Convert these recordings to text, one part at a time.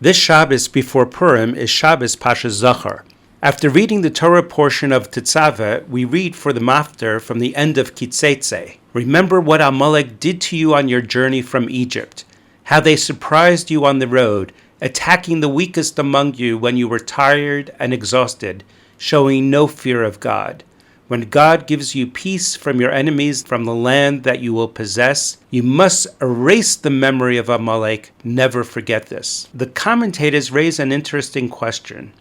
This Shabbos before Purim is Shabbos Parshas Zachor. After reading the Torah portion of Tzvi, we read for the Mafter from the end of Kitzetzeh. Remember what Amalek did to you on your journey from Egypt, how they surprised you on the road, attacking the weakest among you when you were tired and exhausted, showing no fear of God. When God gives you peace from your enemies from the land that you will possess, you must erase the memory of Amalek. Never forget this. The commentators raise an interesting question.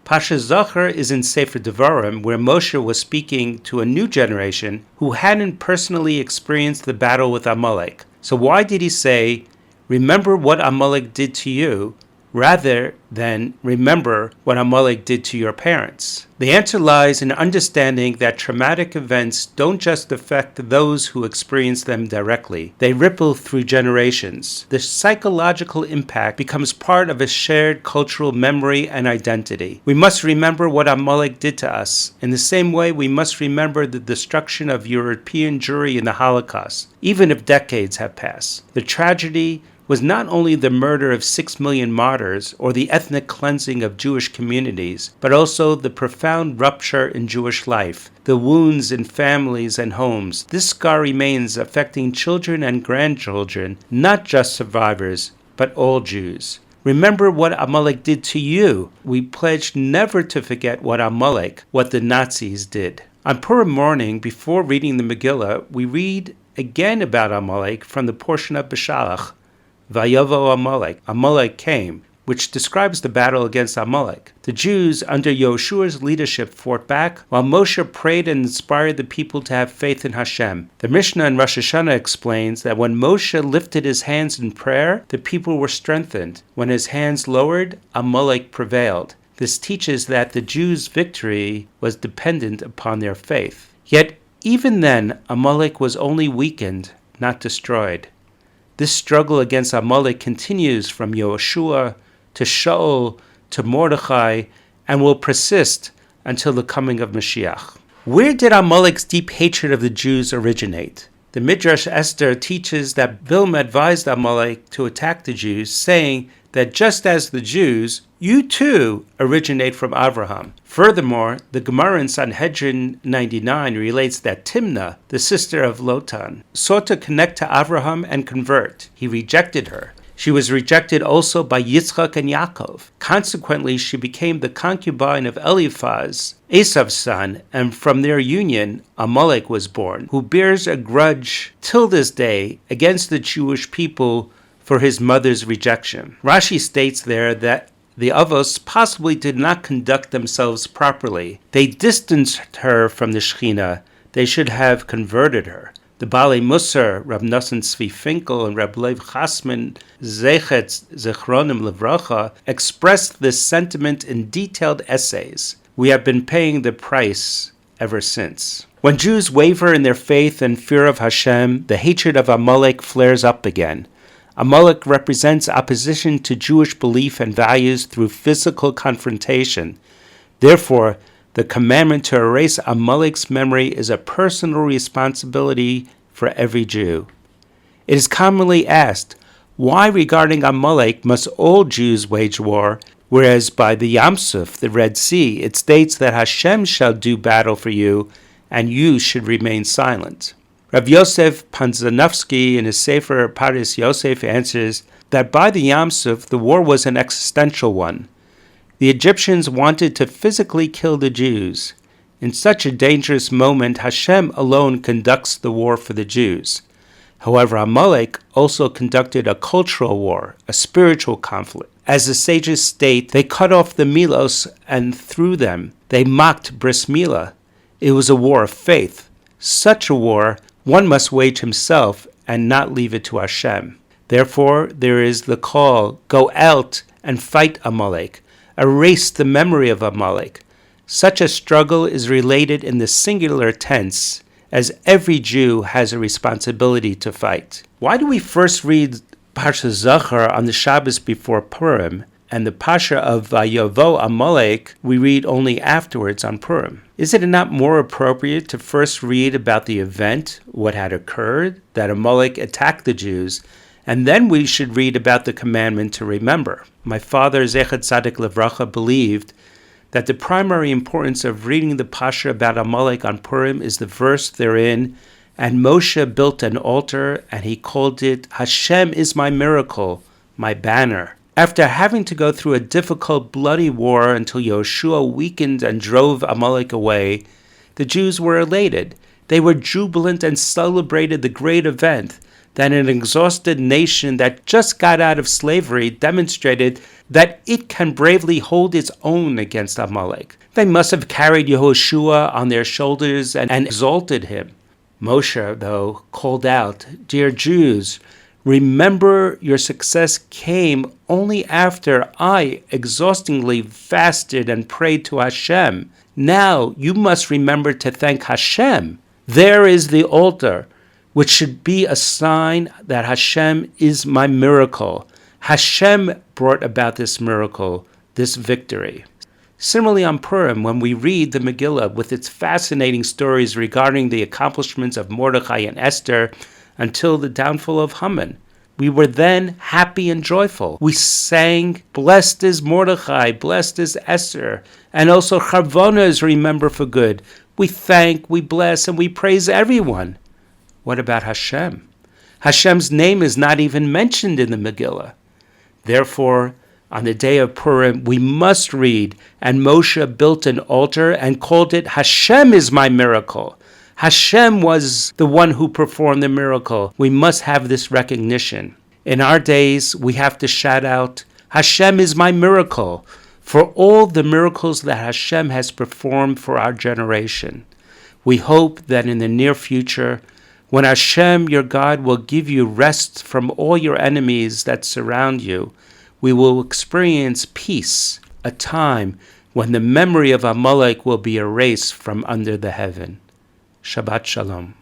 Parshas Zachor is in Sefer Devarim, where Moshe was speaking to a new generation who hadn't personally experienced the battle with Amalek. So why did he say, remember what Amalek did to you, rather than remember what Amalek did to your parents? The answer lies in understanding that traumatic events don't just affect those who experience them directly. They ripple through generations. The psychological impact becomes part of a shared cultural memory and identity. We must remember what Amalek did to us. In the same way, we must remember the destruction of European Jewry in the Holocaust, even if decades have passed. The tragedy was not only the murder of 6 million martyrs or the ethnic cleansing of Jewish communities, but also the profound rupture in Jewish life, the wounds in families and homes. This scar remains, affecting children and grandchildren, not just survivors, but all Jews. Remember what Amalek did to you. We pledge never to forget what the Nazis did. On Purim morning, before reading the Megillah, we read again about Amalek from the portion of Beshalach, Vayavo Amalek, Amalek came, which describes the battle against Amalek. The Jews, under Yeshua's leadership, fought back, while Moshe prayed and inspired the people to have faith in Hashem. The Mishnah in Rosh Hashanah explains that when Moshe lifted his hands in prayer, the people were strengthened. When his hands lowered, Amalek prevailed. This teaches that the Jews' victory was dependent upon their faith. Yet, even then, Amalek was only weakened, not destroyed. This struggle against Amalek continues from Yeshua to Shaul to Mordechai and will persist until the coming of Mashiach. Where did Amalek's deep hatred of the Jews originate? The Midrash Esther teaches that Bilma advised Amalek to attack the Jews, saying that just as the Jews, you too originate from Abraham. Furthermore, the Gemara in Sanhedrin 99 relates that Timnah, the sister of Lotan, sought to connect to Abraham and convert. He rejected her. She was rejected also by Yitzchak and Yaakov. Consequently, she became the concubine of Eliphaz, Esav's son, and from their union, Amalek was born, who bears a grudge till this day against the Jewish people for his mother's rejection. Rashi states there that the Avos possibly did not conduct themselves properly. They distanced her from the Shekhinah. They should have converted her. The Balei Musar, Rab Nosson Tzvi Finkel and Rab Lev Chasman Zechet Zechronim Levracha, expressed this sentiment in detailed essays. We have been paying the price ever since. When Jews waver in their faith and fear of Hashem, the hatred of Amalek flares up again. Amalek represents opposition to Jewish belief and values through physical confrontation. Therefore, the commandment to erase Amalek's memory is a personal responsibility for every Jew. It is commonly asked, why regarding Amalek must all Jews wage war, whereas by the Yam Suf, the Red Sea, it states that Hashem shall do battle for you, and you should remain silent. Rav Yosef Panzanovsky in his Sefer Paris Yosef answers that by the Yam Suf, the war was an existential one. The Egyptians wanted to physically kill the Jews. In such a dangerous moment, Hashem alone conducts the war for the Jews. However, Amalek also conducted a cultural war, a spiritual conflict. As the sages state, they cut off the milos and through them, they mocked bris milah. It was a war of faith. Such a war one must wage himself and not leave it to Hashem. Therefore, there is the call, go out and fight Amalek. Erase the memory of Amalek. Such a struggle is related in the singular tense, as every Jew has a responsibility to fight. Why do we first read Parshas Zachor on the Shabbos before Purim, and the Pasha of Vayavo Amalek we read only afterwards on Purim? Is it not more appropriate to first read about the event, what had occurred, that Amalek attacked the Jews, And then we should read about the commandment to remember. My father, Zecher Tzadik Levracha, believed that the primary importance of reading the Pasha about Amalek on Purim is the verse therein, and Moshe built an altar, and he called it, Hashem is my miracle, my banner. After having to go through a difficult, bloody war until Yoshua weakened and drove Amalek away, the Jews were elated. They were jubilant and celebrated the great event that an exhausted nation that just got out of slavery demonstrated that it can bravely hold its own against Amalek. They must have carried Yehoshua on their shoulders and exalted him. Moshe, though, called out, Dear Jews, remember your success came only after I exhaustingly fasted and prayed to Hashem. Now you must remember to thank Hashem. There is the altar, which should be a sign that Hashem is my miracle. Hashem brought about this miracle, this victory. Similarly on Purim, when we read the Megillah with its fascinating stories regarding the accomplishments of Mordechai and Esther until the downfall of Haman, we were then happy and joyful. We sang, Blessed is Mordechai, blessed is Esther, and also Charvonas remember for good. We thank, we bless, and we praise everyone. What about Hashem? Hashem's name is not even mentioned in the Megillah. Therefore, on the day of Purim, we must read, and Moshe built an altar and called it Hashem is my miracle. Hashem was the one who performed the miracle. We must have this recognition. In our days, we have to shout out, Hashem is my miracle, for all the miracles that Hashem has performed for our generation. We hope that in the near future, when Hashem, your God, will give you rest from all your enemies that surround you, we will experience peace, a time when the memory of Amalek will be erased from under the heaven. Shabbat Shalom.